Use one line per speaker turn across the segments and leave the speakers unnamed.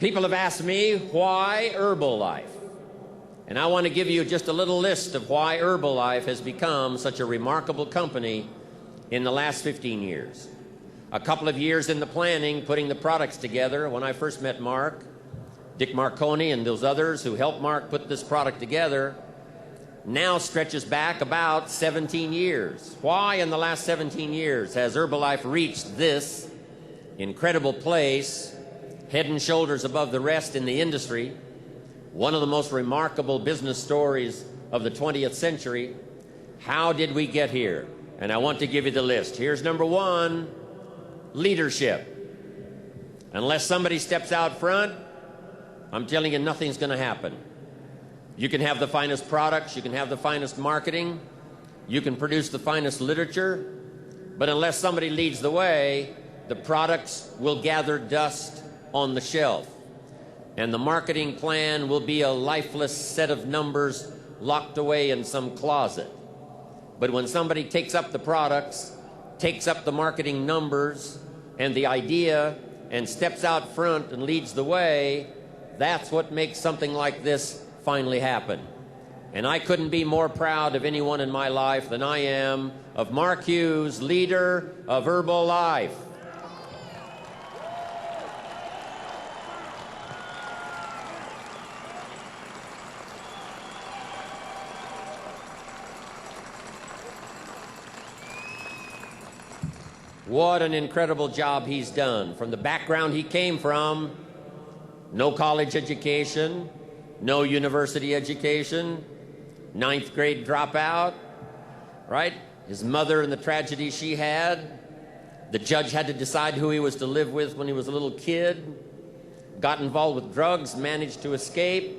People have asked me, why Herbalife? And I want to give you just a little list of why Herbalife has become such a remarkable company in the last 15 years. A couple of years in the planning, putting the products together. When I first met Mark, Dick Marconi and those others who helped Mark put this product together, now stretches back about 17 years. Why in the last 17 years has Herbalife reached this incredible place, head and shoulders above the rest in the industry? One of the most remarkable business stories of the 20th century. How did we get here? And I want to give you the list. Here's number one, leadership. Unless somebody steps out front, I'm telling you, nothing's going to happen. You can have the finest products, you can have the finest marketing, you can produce the finest literature, but unless somebody leads the way, the products will gather dust on the shelf. And the marketing plan will be a lifeless set of numbers locked away in some closet. But when somebody takes up the products, takes up the marketing numbers and the idea and steps out front and leads the way, that's what makes something like this finally happen. And I couldn't be more proud of anyone in my life than I am of Mark Hughes, leader of Herbalife. What an incredible job he's done. From the background he came from, no college education, no university education, 9th grade dropout, right? His mother and the tragedy she had. The judge had to decide who he was to live with when he was a little kid. Got involved with drugs, managed to escape.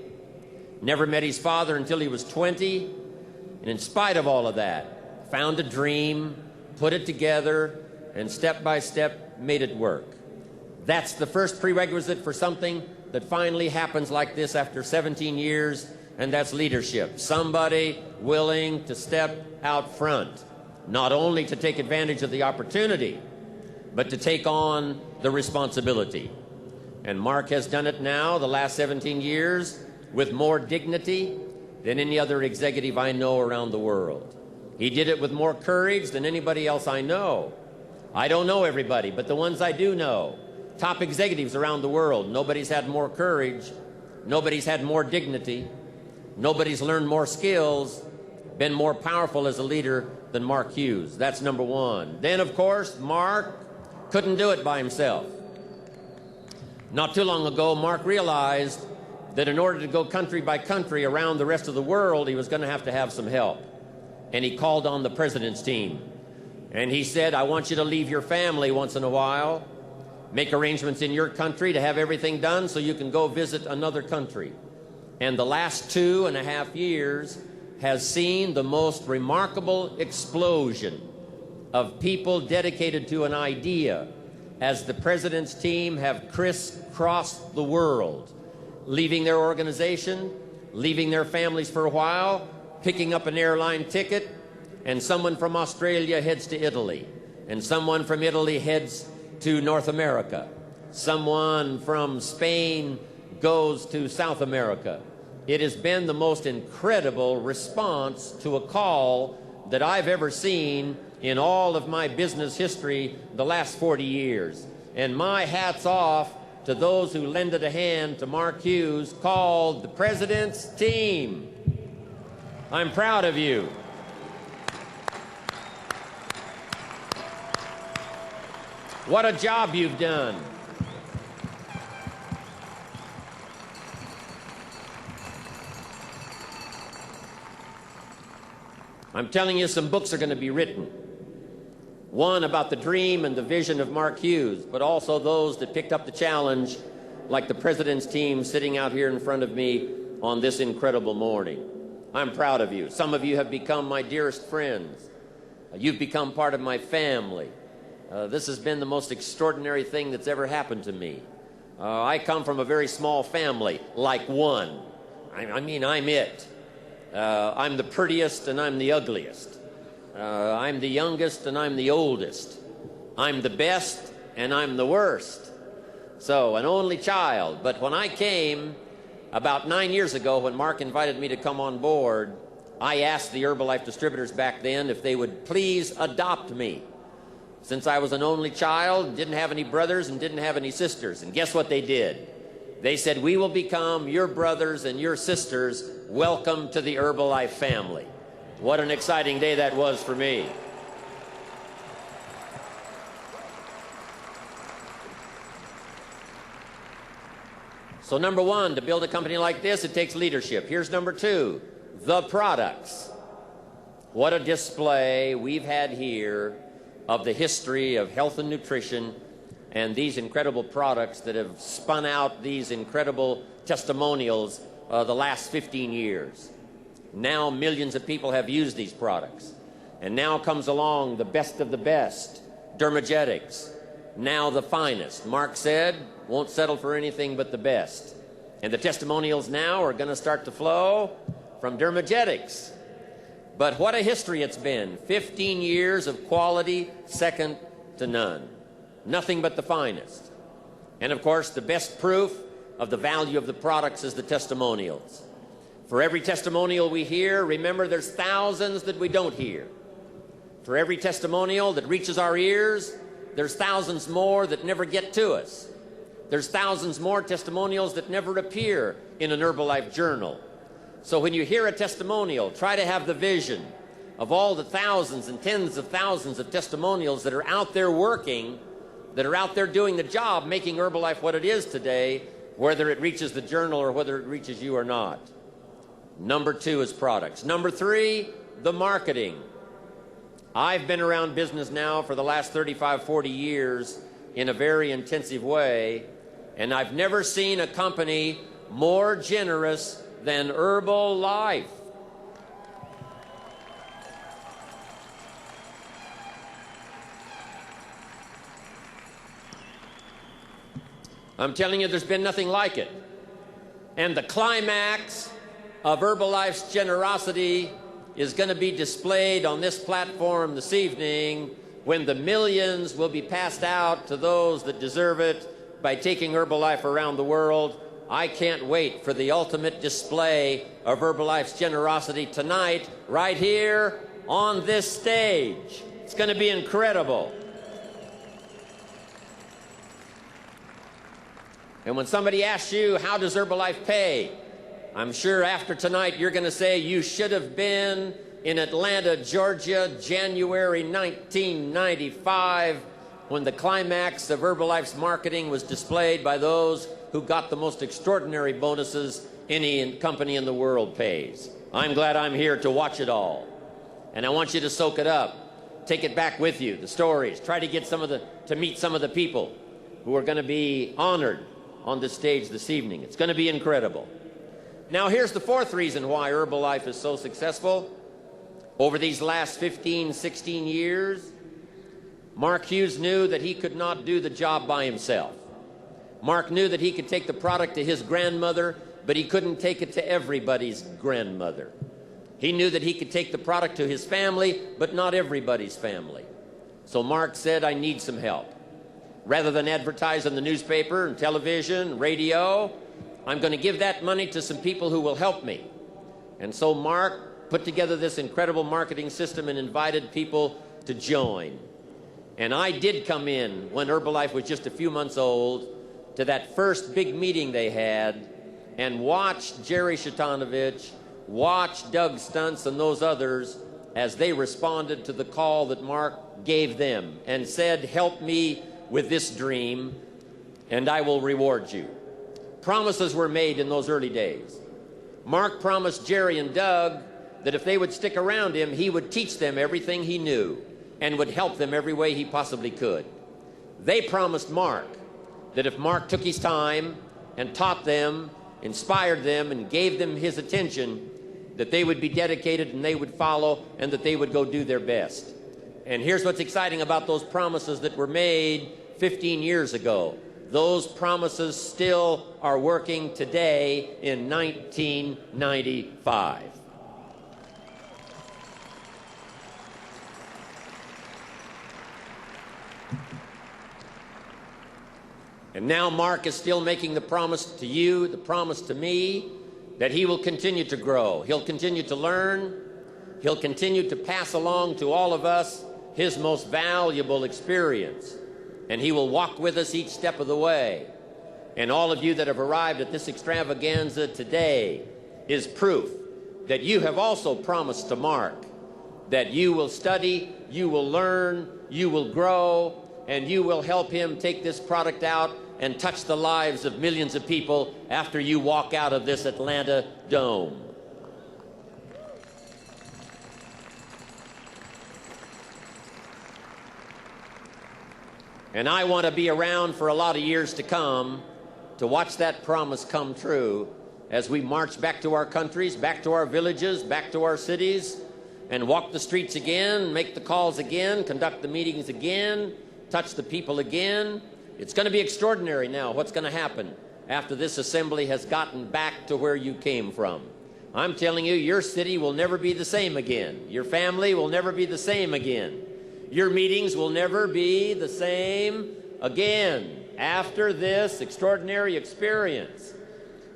Never met his father until he was 20. And in spite of all of that, found a dream, put it together, and step by step made it work. That's the first prerequisite for something that finally happens like this after 17 years, and that's leadership. Somebody willing to step out front, not only to take advantage of the opportunity, but to take on the responsibility. And Mark has done it now, the last 17 years, with more dignity than any other executive I know around the world. He did it with more courage than anybody else I know. I don't know everybody, but the ones I do know, top executives around the world, nobody's had more courage, nobody's had more dignity, nobody's learned more skills, been more powerful as a leader than Mark Hughes. That's number one. Then, of course, Mark couldn't do it by himself. Not too long ago, Mark realized that in order to go country by country around the rest of the world, he was going to have some help. And he called on the president's team. And he said, I want you to leave your family once in a while, make arrangements in your country to have everything done so you can go visit another country. And the last 2.5 years has seen the most remarkable explosion of people dedicated to an idea as the president's team have crisscrossed the world, leaving their organization, leaving their families for a while, picking up an airline ticket, and someone from Australia heads to Italy, and someone from Italy heads to North America. Someone from Spain goes to South America. It has been the most incredible response to a call that I've ever seen in all of my business history the last 40 years. And my hat's off to those who lended a hand to Mark Hughes, called the President's Team. I'm proud of you. What a job you've done. I'm telling you, some books are going to be written. One about the dream and the vision of Mark Hughes, but also those that picked up the challenge, like the President's Team sitting out here in front of me on this incredible morning. I'm proud of you. Some of you have become my dearest friends. You've become part of my family. This has been the most extraordinary thing that's ever happened to me. I come from a very small family, like one. I mean, I'm it. I'm the prettiest and I'm the ugliest. I'm the youngest and I'm the oldest. I'm the best and I'm the worst. So, an only child. But when I came about 9 years ago, when Mark invited me to come on board, I asked the Herbalife distributors back then if they would please adopt me. Since I was an only child, didn't have any brothers and didn't have any sisters. And guess what they did? They said, we will become your brothers and your sisters. Welcome to the Herbalife family. What an exciting day that was for me. So number one, to build a company like this, it takes leadership. Here's number two, the products. What a display we've had here of the history of health and nutrition and these incredible products that have spun out these incredible testimonials the last 15 years. Now millions of people have used these products. And now comes along the best of the best, Dermagetics. Now the finest. Mark said, won't settle for anything but the best. And the testimonials now are going to start to flow from Dermagetics. But what a history it's been. 15 years of quality, second to none. Nothing but the finest. And of course, the best proof of the value of the products is the testimonials. For every testimonial we hear, remember there's thousands that we don't hear. For every testimonial that reaches our ears, there's thousands more that never get to us. There's thousands more testimonials that never appear in an Herbalife journal. So when you hear a testimonial, try to have the vision of all the thousands and tens of thousands of testimonials that are out there working, that are out there doing the job, making Herbalife what it is today, whether it reaches the journal or whether it reaches you or not. Number two is products. Number three, the marketing. I've been around business now for the last 35, 40 years in a very intensive way, and I've never seen a company more generous than Herbalife. I'm telling you, there's been nothing like it. And the climax of Herbalife's generosity is going to be displayed on this platform this evening when the millions will be passed out to those that deserve it by taking Herbalife around the world. I can't wait for the ultimate display of Herbalife's generosity tonight, right here on this stage. It's going to be incredible. And when somebody asks you, how does Herbalife pay? I'm sure after tonight you're going to say, you should have been in Atlanta, Georgia, January 1995, when the climax of Herbalife's marketing was displayed by those who got the most extraordinary bonuses any company in the world pays. I'm glad I'm here to watch it all. And I want you to soak it up. Take it back with you, the stories. Try to get to meet some of the people who are going to be honored on this stage this evening. It's going to be incredible. Now here's the fourth reason why Herbalife is so successful. Over these last 15, 16 years, Mark Hughes knew that he could not do the job by himself. Mark knew that he could take the product to his grandmother, but he couldn't take it to everybody's grandmother. He knew that he could take the product to his family, but not everybody's family. So Mark said, I need some help. Rather than advertise in the newspaper and television, radio, I'm going to give that money to some people who will help me. And so Mark put together this incredible marketing system and invited people to join. And I did come in when Herbalife was just a few months old to that first big meeting they had and watched Jerry Shatanovich, watched Doug Stuntz and those others as they responded to the call that Mark gave them and said, help me with this dream and I will reward you. Promises were made in those early days. Mark promised Jerry and Doug that if they would stick around him, he would teach them everything he knew and would help them every way he possibly could. They promised Mark that if Mark took his time and taught them, inspired them, and gave them his attention, that they would be dedicated and they would follow and that they would go do their best. And here's what's exciting about those promises that were made 15 years ago. Those promises still are working today in 1995. And now Mark is still making the promise to you, the promise to me, that he will continue to grow. He'll continue to learn. He'll continue to pass along to all of us his most valuable experience. And he will walk with us each step of the way. And all of you that have arrived at this extravaganza today is proof that you have also promised to Mark that you will study, you will learn, you will grow, and you will help him take this product out and touch the lives of millions of people after you walk out of this Atlanta dome. And I want to be around for a lot of years to come to watch that promise come true as we march back to our countries, back to our villages, back to our cities, and walk the streets again, make the calls again, conduct the meetings again, touch the people again. It's going to be extraordinary now what's going to happen after this assembly has gotten back to where you came from. I'm telling you, your city will never be the same again. Your family will never be the same again. Your meetings will never be the same again after this extraordinary experience.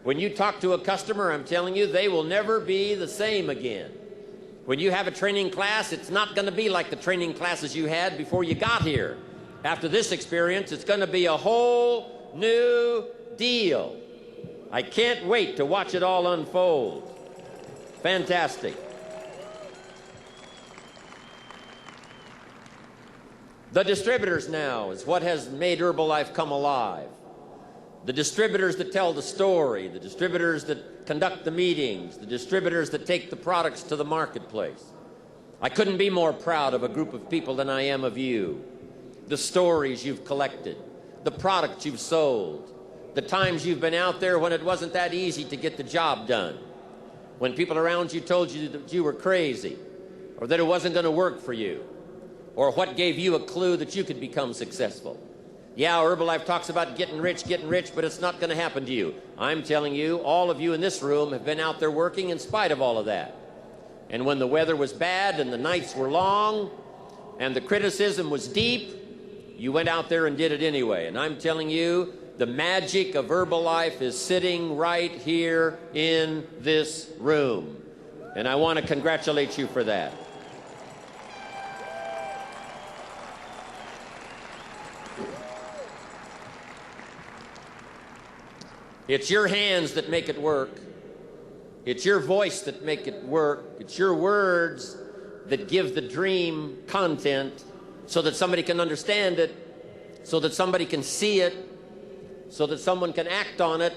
When you talk to a customer, I'm telling you, they will never be the same again. When you have a training class, it's not going to be like the training classes you had before you got here. After this experience, it's going to be a whole new deal. I can't wait to watch it all unfold. Fantastic. The distributors now is what has made Herbalife come alive. The distributors that tell the story, the distributors that conduct the meetings, the distributors that take the products to the marketplace. I couldn't be more proud of a group of people than I am of you. The stories you've collected, the products you've sold, the times you've been out there when it wasn't that easy to get the job done, when people around you told you that you were crazy or that it wasn't going to work for you, or what gave you a clue that you could become successful. Yeah, Herbalife talks about getting rich, but it's not going to happen to you. I'm telling you, all of you in this room have been out there working in spite of all of that. And when the weather was bad and the nights were long and the criticism was deep, you went out there and did it anyway. And I'm telling you, the magic of Herbalife is sitting right here in this room. And I want to congratulate you for that. It's your hands that make it work. It's your voice that make it work. It's your words that give the dream content so that somebody can understand it, so that somebody can see it, so that someone can act on it.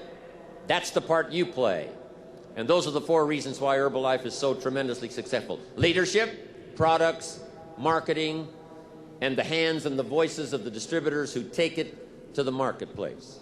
That's the part you play. And those are the 4 reasons why Herbalife is so tremendously successful. Leadership, products, marketing, and the hands and the voices of the distributors who take it to the marketplace.